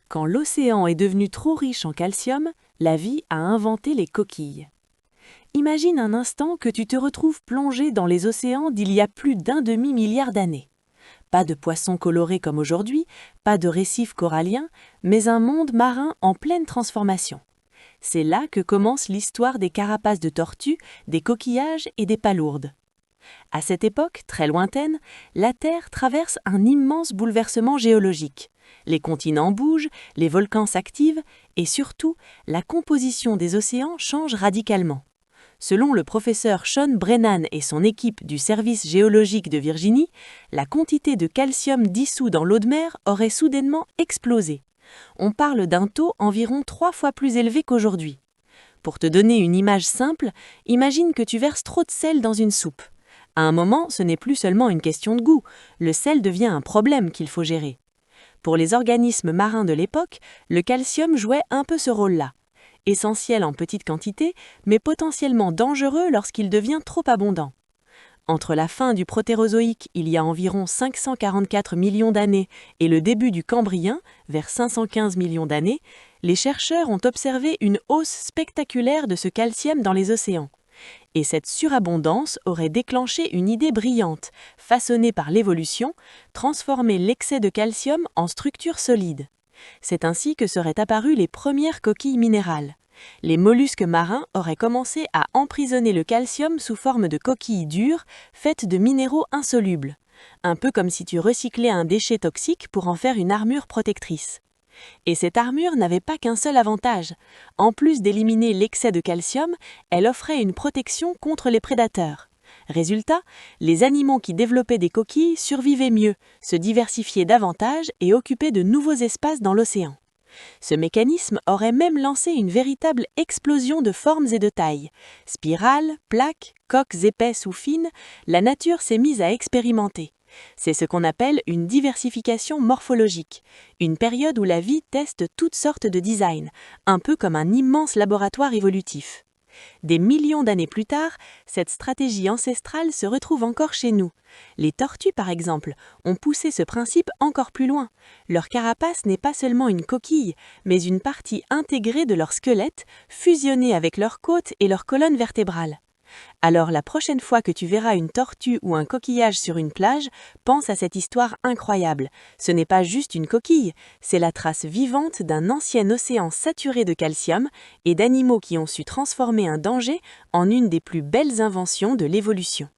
Quand l'océan est devenu trop riche en calcium, la vie a inventé les coquilles. Imagine un instant que tu te retrouves plongé dans les océans d'il y a plus d'un demi-milliard d'années. Pas de poissons colorés comme aujourd'hui, pas de récifs coralliens, mais un monde marin en pleine transformation. C'est là que commence l'histoire des carapaces de tortues, des coquillages et des palourdes. À cette époque, très lointaine, la Terre traverse un immense bouleversement géologique. Les continents bougent, les volcans s'activent et surtout, la composition des océans change radicalement. Selon le professeur Sean Brennan et son équipe du Service géologique de Virginie, la quantité de calcium dissous dans l'eau de mer aurait soudainement explosé. On parle d'un taux environ 3 fois plus élevé qu'aujourd'hui. Pour te donner une image simple, imagine que tu verses trop de sel dans une soupe. À un moment, ce n'est plus seulement une question de goût, le sel devient un problème qu'il faut gérer. Pour les organismes marins de l'époque, le calcium jouait un peu ce rôle-là. Essentiel en petite quantité, mais potentiellement dangereux lorsqu'il devient trop abondant. Entre la fin du Protérozoïque, il y a environ 544 millions d'années, et le début du Cambrien, vers 515 millions d'années, les chercheurs ont observé une hausse spectaculaire de ce calcium dans les océans. Et cette surabondance aurait déclenché une idée brillante, façonnée par l'évolution, transformer l'excès de calcium en structure solide. C'est ainsi que seraient apparues les premières coquilles minérales. Les mollusques marins auraient commencé à emprisonner le calcium sous forme de coquilles dures, faites de minéraux insolubles. Un peu comme si tu recyclais un déchet toxique pour en faire une armure protectrice. Et cette armure n'avait pas qu'un seul avantage. En plus d'éliminer l'excès de calcium, elle offrait une protection contre les prédateurs. Résultat, les animaux qui développaient des coquilles survivaient mieux, se diversifiaient davantage et occupaient de nouveaux espaces dans l'océan. Ce mécanisme aurait même lancé une véritable explosion de formes et de tailles. Spirales, plaques, coques épaisses ou fines, la nature s'est mise à expérimenter. C'est ce qu'on appelle une diversification morphologique, une période où la vie teste toutes sortes de designs, un peu comme un immense laboratoire évolutif. Des millions d'années plus tard, cette stratégie ancestrale se retrouve encore chez nous. Les tortues, par exemple, ont poussé ce principe encore plus loin. Leur carapace n'est pas seulement une coquille, mais une partie intégrée de leur squelette, fusionnée avec leurs côtes et leur colonne vertébrale. Alors la prochaine fois que tu verras une tortue ou un coquillage sur une plage, pense à cette histoire incroyable. Ce n'est pas juste une coquille, c'est la trace vivante d'un ancien océan saturé de calcium et d'animaux qui ont su transformer un danger en une des plus belles inventions de l'évolution.